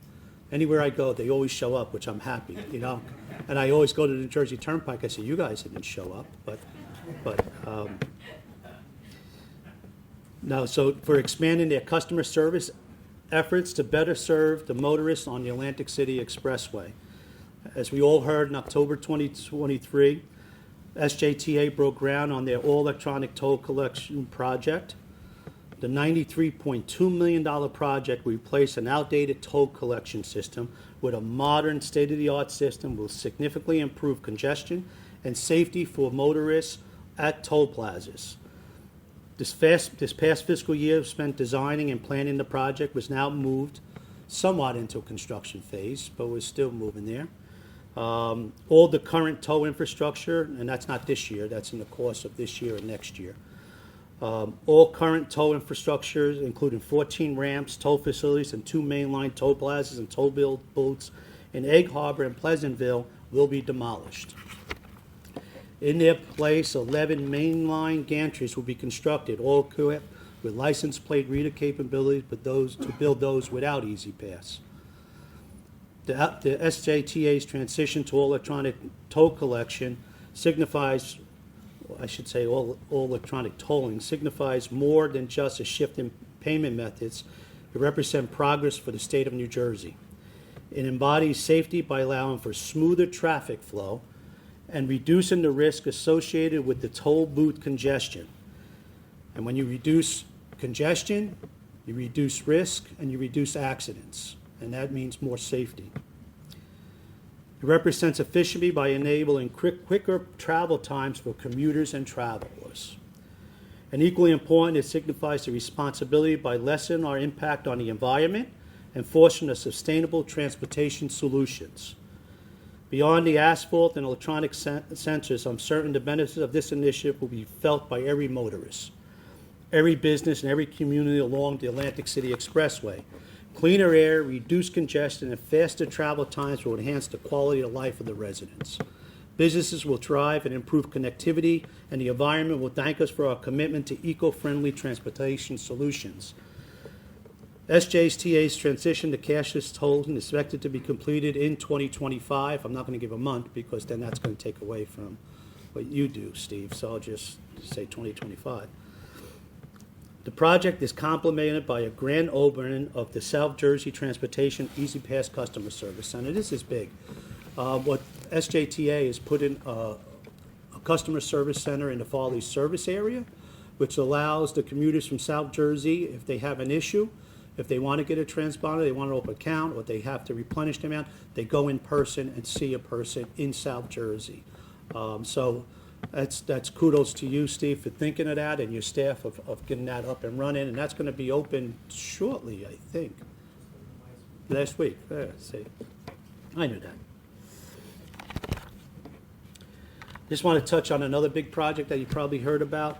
Anywhere I go, they always show up, which I'm happy, you know. And I always go to the New Jersey Turnpike. I say, you guys didn't show up, no. So for expanding their customer service efforts to better serve the motorists on the Atlantic City Expressway. As we all heard, in October 2023, SJTA broke ground on their all-electronic toll collection project. The $93.2 million project will replace an outdated toll collection system with a modern state-of-the-art system will significantly improve congestion and safety for motorists at toll plazas. This past fiscal year spent designing and planning the project was now moved somewhat into a construction phase, but we're still moving there. All the current toll infrastructure, and that's not this year, that's in the course of this year and next year. All current toll infrastructure, including 14 ramps, toll facilities, and 2 mainline toll plazas and toll booths in Egg Harbor and Pleasantville, will be demolished. In their place, 11 mainline gantries will be constructed, all equipped with license plate reader capabilities, but to build those without Easy Pass. The SJTA's transition to all electronic toll collection signifies, I should say all electronic tolling, signifies more than just a shift in payment methods. It represents progress for the state of New Jersey. It embodies safety by allowing for smoother traffic flow and reducing the risk associated with the toll booth congestion. And when you reduce congestion, you reduce risk and you reduce accidents, and that means more safety. It represents efficiency by enabling quicker travel times for commuters and travelers. And equally important, it signifies the responsibility by lessening our impact on the environment and fostering a sustainable transportation solutions. Beyond the asphalt and electronic sensors, I'm certain the benefits of this initiative will be felt by every motorist, every business, and every community along the Atlantic City Expressway. Cleaner air, reduced congestion, and faster travel times will enhance the quality of life of the residents. Businesses will thrive and improve connectivity, and the environment will thank us for our commitment to eco-friendly transportation solutions. SJTA's transition to cashless tolling is expected to be completed in 2025. I'm not going to give a month because then that's going to take away from what you do, Steve, so I'll just say 2025. The project is complemented by a grand opening of the South Jersey Transportation Easy Pass Customer Service Center. This is big. What SJTA is put in a customer service center in the Farley service area, which allows the commuters from South Jersey, if they have an issue, if they want to get a transponder, they want to open an account, or they have to replenish the amount, they go in person and see a person in South Jersey. So that's kudos to you, Steve, for thinking of that, and your staff of getting that up and running. And that's going to be open shortly, I think. Last week. See, I knew that. Just want to touch on another big project that you probably heard about.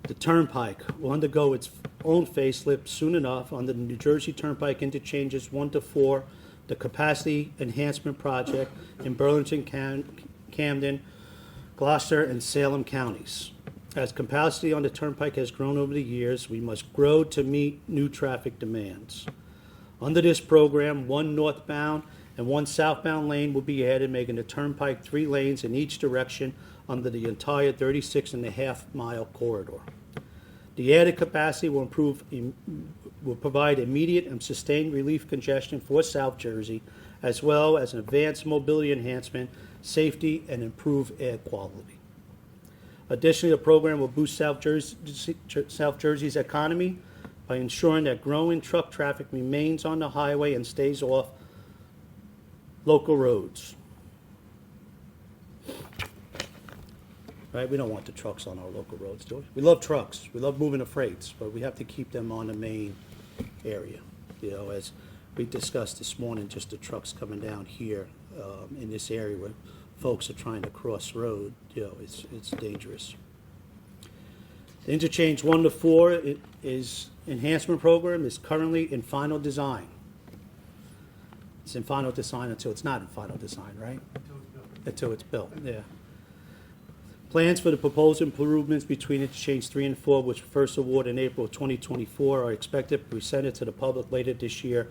The Turnpike will undergo its own facelift soon enough on the New Jersey Turnpike interchanges 1 to 4, the Capacity Enhancement Project in Burlington, Camden, Gloucester, and Salem counties. As capacity on the Turnpike has grown over the years, we must grow to meet new traffic demands. Under this program, 1 northbound and 1 southbound lane will be added, making the Turnpike 3 lanes in each direction under the entire 36.5-mile corridor. The added capacity will provide immediate and sustained relief congestion for South Jersey, as well as an advanced mobility enhancement, safety, and improve air quality. Additionally, the program will boost South Jersey's economy by ensuring that growing truck traffic remains on the highway and stays off local roads. Right? We don't want the trucks on our local roads, do we? We love trucks. We love moving the freights, but we have to keep them on the main area. You know, as we discussed this morning, just the trucks coming down here in this area where folks are trying to cross road, you know, it's dangerous. Interchange 1 to 4 is enhancement program is currently in final design. It's in final design until it's not in final design, right? Until it's built, yeah. Plans for the proposed improvements between interchange 3 and 4, which were first awarded in April of 2024, are expected to be presented to the public later this year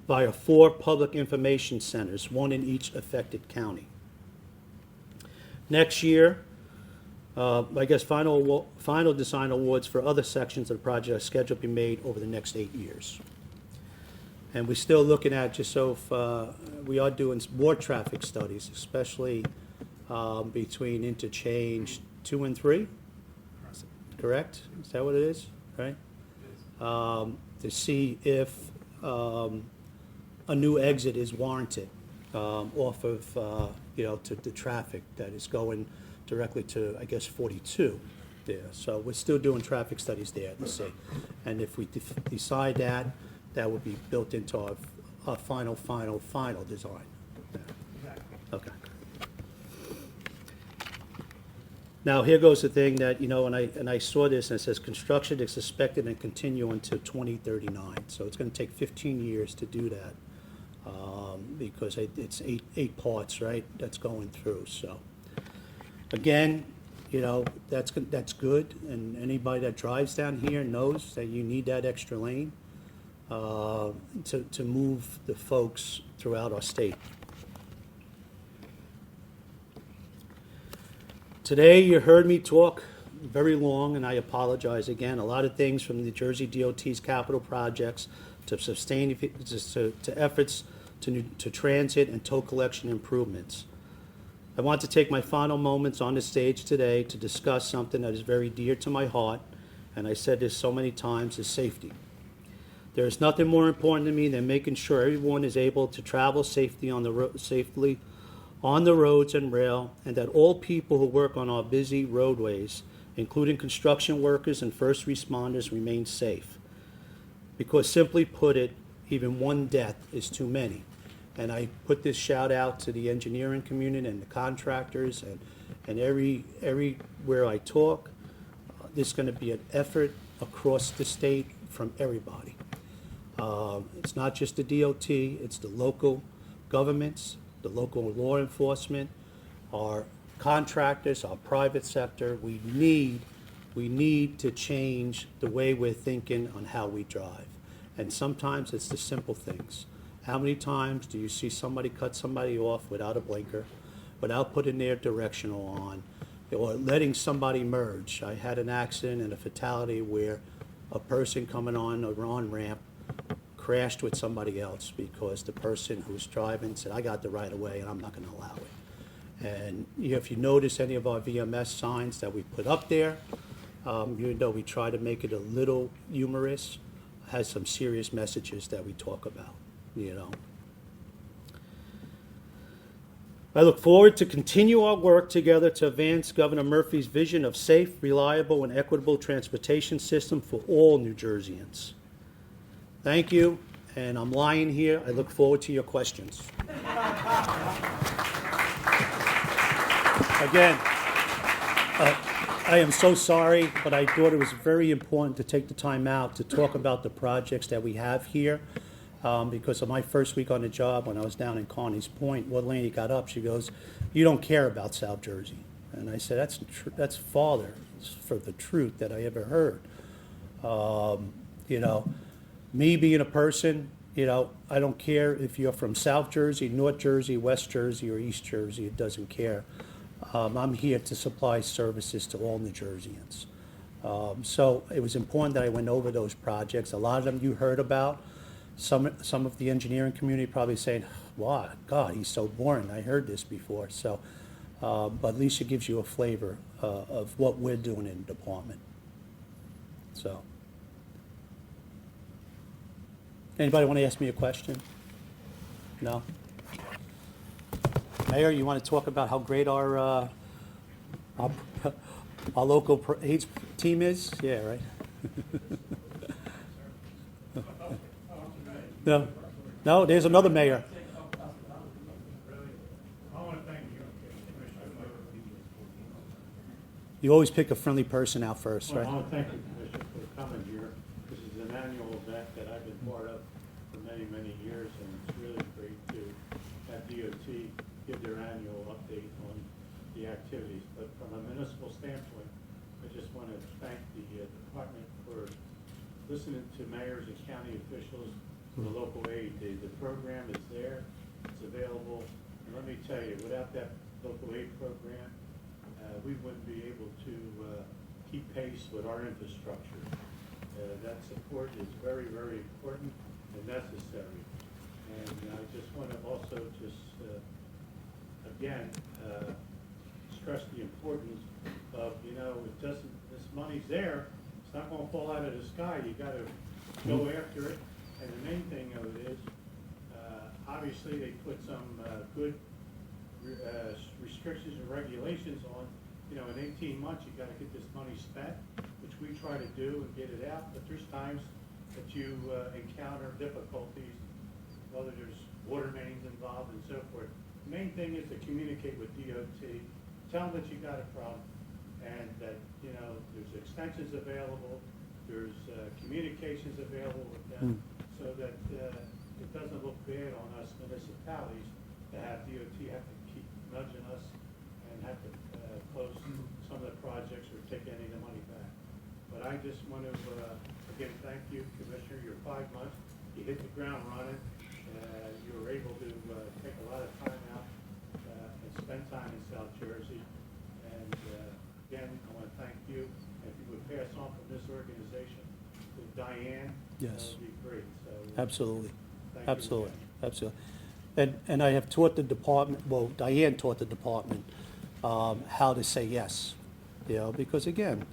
via 4 public information centers, 1 in each affected county. Next year, I guess final design awards for other sections of the project are scheduled to be made over the next 8 years. And we're still looking at, just so if, we are doing more traffic studies, especially between interchange 2 and 3, correct? Is that what it is, right? To see if a new exit is warranted off of, to the traffic that is going directly to, I guess, 42 there. So we're still doing traffic studies there to see. And if we decide that, that would be built into our final design. Yeah. Okay. Now, here goes the thing that, and I saw this, and it says construction is expected to continue until 2039. So it's going to take 15 years to do that because it's eight parts, right, that's going through. So, again, that's good, and anybody that drives down here knows that you need that extra lane to move the folks throughout our state. Today, you heard me talk very long, and I apologize again. A lot of things from the Jersey DOT's capital projects to efforts to transit and toll collection improvements. I want to take my final moments on the stage today to discuss something that is very dear to my heart, and I said this so many times, is safety. There is nothing more important to me than making sure everyone is able to travel safely on the roads and rail, and that all people who work on our busy roadways, including construction workers and first responders, remain safe. Because simply put it, even one death is too many. And I put this shout out to the engineering community and the contractors and everywhere I talk. This is going to be an effort across the state from everybody. It's not just the DOT, it's the local governments, the local law enforcement, our contractors, our private sector. We need to change the way we're thinking on how we drive. And sometimes it's the simple things. How many times do you see somebody cut somebody off without a blinker, without putting their directional on, or letting somebody merge? I had an accident and a fatality where a person coming on a on-ramp crashed with somebody else because the person who was driving said, I got the right of way and I'm not going to allow it. And if you notice any of our VMS signs that we put up there, we try to make it a little humorous, has some serious messages that we talk about, I look forward to continue our work together to advance Governor Murphy's vision of safe, reliable, and equitable transportation system for all New Jerseyans. Thank you, and I'm lying here. I look forward to your questions. Again, I am so sorry, but I thought it was very important to take the time out to talk about the projects that we have here. Because of my first week on the job, when I was down in Carney's Point, one lady got up, she goes, you don't care about South Jersey. And I said, that's farther for the truth that I ever heard. Me being a person, I don't care if you're from South Jersey, North Jersey, West Jersey, or East Jersey, it doesn't care. I'm here to supply services to all New Jerseyans. So it was important that I went over those projects. A lot of them you heard about. Some of the engineering community probably saying, wow, God, he's so boring. I heard this before. So, but at least it gives you a flavor of what we're doing in the department. So, anybody want to ask me a question? No? Mayor, you want to talk about how great our local AIDS team is? Yeah, right? No, there's another mayor. You always pick a friendly person out first, Well, I right? want to thank you, Commissioner, for coming here. This is an annual event that I've been part of for many, many years, and it's really great to have DOT give their annual update on the activities. But from a municipal standpoint, I just want to thank the department for listening to mayors and county officials for the local aid. The program is there, it's available, and let me tell you, without that local aid program, we wouldn't be able to keep pace with our infrastructure. That support is very, very important and necessary. And I just want to also just, again, stress the importance of, it doesn't, this money's there, it's not going to fall out of the sky. You got to go after it. And the main thing of it is, obviously, they put some good restrictions and regulations on. In 18 months, you got to get this money spent, which we try to do and get it out. But there's times that you encounter difficulties, whether there's water mains involved and so forth. The main thing is to communicate with DOT, tell them that you got a problem, and that there's extensions available, there's communications available with them, so that it doesn't look bad on us municipalities to have DOT have to keep nudging us and have to close some of the projects or take any of the money back. But I just want to, again, thank you, Commissioner. You're 5 months. You hit the ground running. You were able to take a lot of time out and spend time in South Jersey. And again, I want to thank you. If you would pass on from this organization to Diane, Yes. that would be great. So, Absolutely, thank you absolutely, again. absolutely. And I have taught the department, well, Diane taught the department how to say yes, because again,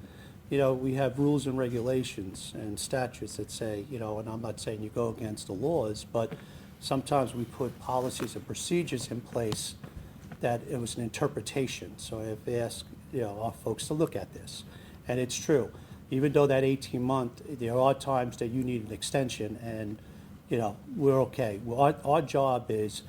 we have rules and regulations and statutes that say, and I'm not saying you go against the laws, but sometimes we put policies and procedures in place that it was an interpretation. So I've asked, our folks to look at this. And it's true, even though that 18-month, there are times that you need an extension, and, we're okay. Well, our job is,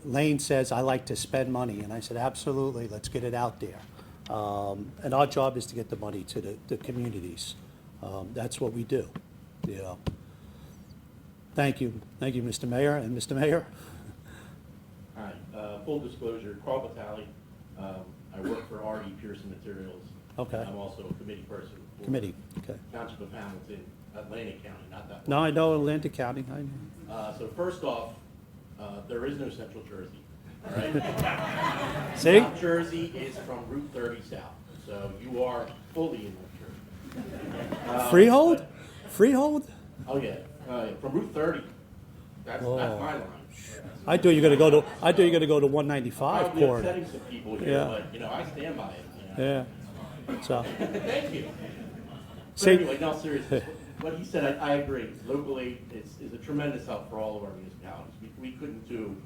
Lane says, I like to spend money, and I said, absolutely, let's get it out there. And our job is to get the money to the communities. That's what we do, Thank you, Mr. Mayor, and Mr. Mayor. Hi, full disclosure, Carl Batali. I work for R.E. Pearson Materials. Okay. I'm also a committee person for Committee, okay. Township of Hamilton, Atlantic County, not that No, one. I know Atlantic County, I know. So first off, there is no Central Jersey, all right? See? South Jersey is from Route 30 south, so you are fully in North Jersey. Freehold? but- Freehold? Oh, yeah, from Route 30. That's my line. I thought you were gonna go to 195 Probably corridor. upsetting some people here, Yeah. but, I stand by it. Yeah, so, Thank you. But See- anyway, no, seriously, what he said, I agree. Local aid is a tremendous help for all of our municipalities. We couldn't do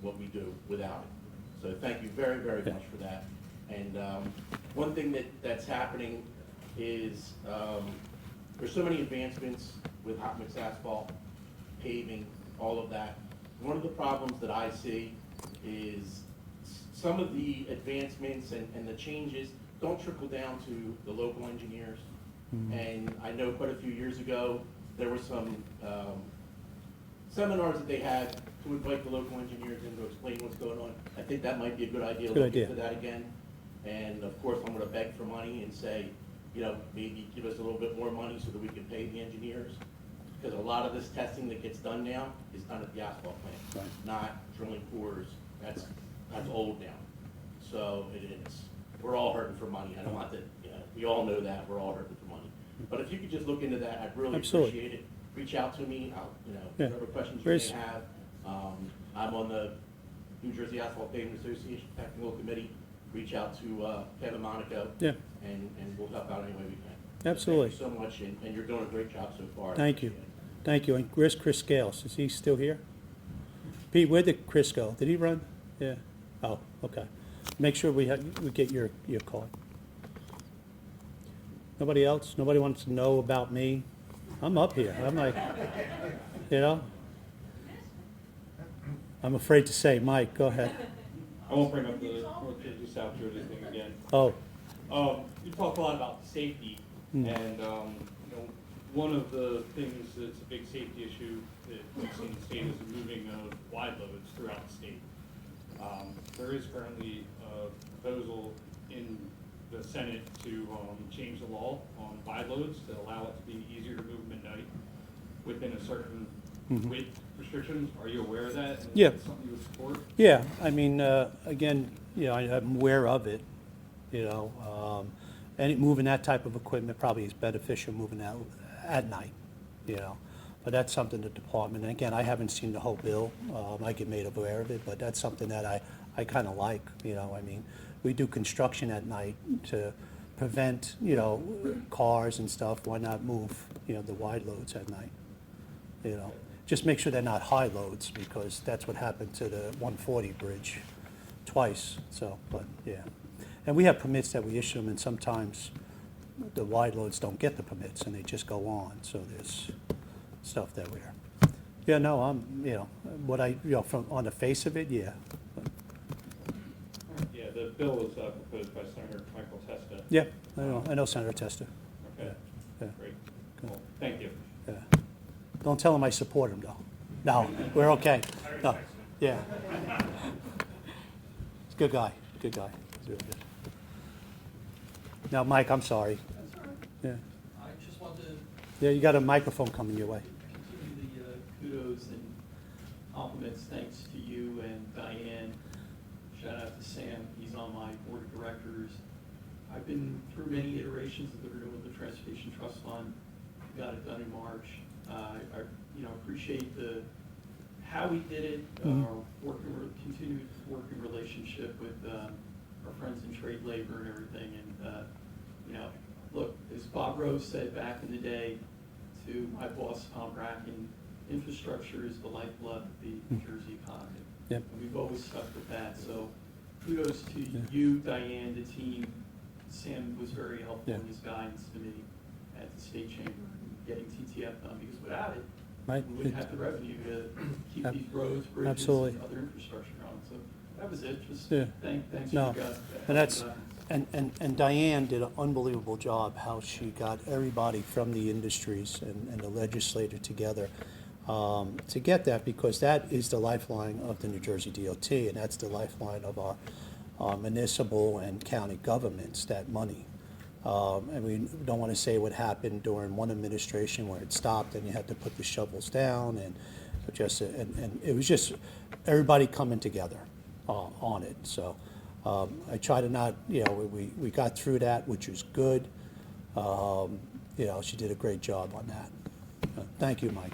what we do without it. So thank you very, very much for that. And one thing that's happening is there's so many advancements with hot mix asphalt, paving, all of that. One of the problems that I see is some of the advancements and the changes don't trickle down to the local engineers. And I know quite a few years ago, there were some seminars that they had to invite the local engineers in to explain what's going on. I think that might be a good idea. Good Look idea. into that again. And of course, I'm gonna beg for money and say, maybe give us a little bit more money so that we can pay the engineers. Because a lot of this testing that gets done now is done at the asphalt plant, not drilling cores. That's old now. So we're all hurting for money. I don't want to, we all know that, we're all hurting for money. But if you could just look into that, I'd really Absolutely. appreciate it. Reach out to me, Yeah. whatever questions you Where's- may have. I'm on the New Jersey Asphalt Paving Association Technical Committee. Reach out to Kevin Monaco. Yeah. And we'll help out any way we can. Absolutely. Thank you so much, and you're doing a great job so far. I Thank you. appreciate it. Thank you. And where's Chris Scales? Is he still here? Pete, where did Chris go? Did he run? Yeah. Oh, okay. Make sure we get your card. Nobody else? Nobody wants to know about me? I'm up here. I'm like, I'm afraid to say, Mike, go ahead. I won't bring up the South Jersey thing again. Oh, You talked a lot about safety, and one of the things that's a big safety issue that we've seen in the state is the moving of wide loads throughout the state. There is currently a proposal in the Senate to change the law on wide loads to allow it to be easier to move them at night within a certain width restrictions. Are you aware of that? And Yeah. is that something you would support? Yeah, I mean, again, I'm aware of it, and moving that type of equipment probably is beneficial moving out at night, But that's something the department, and again, I haven't seen the whole bill. I get made aware of it, but that's something that I kind of like, I mean, we do construction at night to prevent, cars and stuff. Why not move, the wide loads at night, Just make sure they're not high loads, because that's what happened to the 140 bridge twice, so, but, yeah. And we have permits that we issue them, and sometimes the wide loads don't get the permits, and they just go on, so there's stuff that we're, yeah, no, what from, on the face of it, yeah. Yeah, the bill was proposed by Senator Michael Testa. Yeah, I know Senator Tester, Okay, yeah, great. Well, thank you. yeah. Don't tell him I support him, though. No, we're okay. No, yeah. He's a good guy, He's really good. Now, Mike, I'm sorry. Yeah, I just want to yeah, you got a microphone coming your way. continue the kudos and compliments. Thanks to you and Diane. Shout out to Sam. He's on my board of directors. I've been through many iterations of the renewal of the Transportation Trust Fund. We got it done in March. I appreciate how we did it, continued working relationship with our friends in trade labor and everything. And look, as Bob Rose said back in the day to my boss Tom Bracken, infrastructure is the lifeblood of the New Jersey economy. Yep. And we've always stuck with that. So kudos to you, Diane, the team. Sam was very helpful in his guidance to me at the state chamber in getting TTF done, because without it, Right. we wouldn't have the revenue to keep these roads, bridges, Absolutely. and other infrastructure on. So that was it. Just Yeah. thanks No, to you guys. and that's, and Diane did an unbelievable job how she got everybody from the industries and the legislature together to get that, because that is the lifeline of the New Jersey DOT, and that's the lifeline of our municipal and county governments, that money. And we don't want to say what happened during one administration where it stopped and you had to put the shovels down, and it was just everybody coming together on it. So I try to not, we got through that, which was good. She did a great job on that. Thank you, Mike.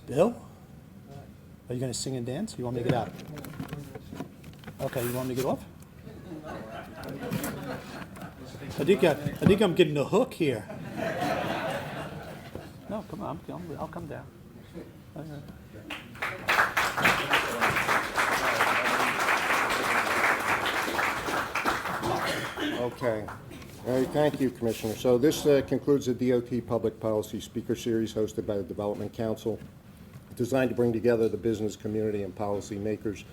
Bill? Are you going to sing and dance? You want me to get out? Okay, you want me to get off? I think I'm getting the hook here. No, come on, I'll come down. Okay. All right, thank you, Commissioner. So this concludes the DOT Public Policy Speaker Series hosted by the Development Council, designed to bring together the business community and policy makers.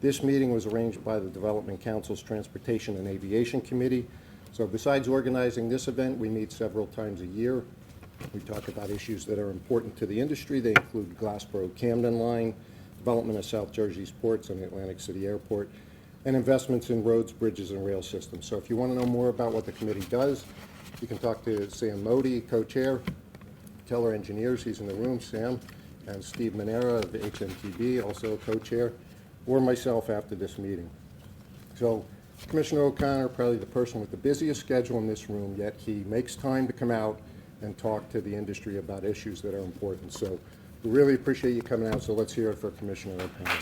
This meeting was arranged by the Development Council's Transportation and Aviation Committee. So besides organizing this event, we meet several times a year. We talk about issues that are important to the industry. They include Glassboro-Camden Line, development of South Jersey's ports and the Atlantic City Airport, and investments in roads, bridges, and rail systems. So if you want to know more about what the committee does, you can talk to Sam Modi, co-chair, Keller Engineers, he's in the room, Sam, and Steve Manera of HMTB, also co-chair, or myself after this meeting. So Commissioner O'Connor, probably the person with the busiest schedule in this room, yet he makes time to come out and talk to the industry about issues that are important. So we really appreciate you coming out, so let's hear it for Commissioner O'Connor.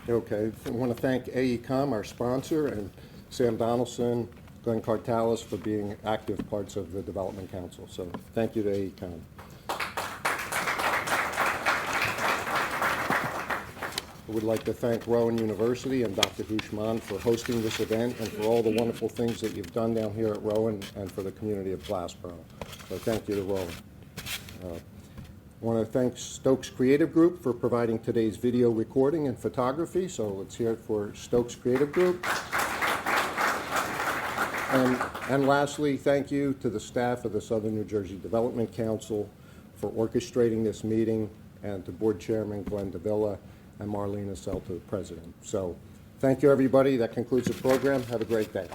Okay, I want to thank AECOM, our sponsor, and Sam Donaldson, Glenn Cartalis for being active parts of the Development Council. So thank you to AECOM. I would like to thank Rowan University and Dr. Hushman for hosting this event and for all the wonderful things that you've done down here at Rowan and for the community of Glassboro. So thank you to Rowan. I want to thank Stokes Creative Group for providing today's video recording and photography. So let's hear it for Stokes Creative Group. And lastly, thank you to the staff of the Southern New Jersey Development Council for orchestrating this meeting, and to Board Chairman Glenn Davila and Marlene Asselta, the President. So thank you, everybody. That concludes the program. Have a great day.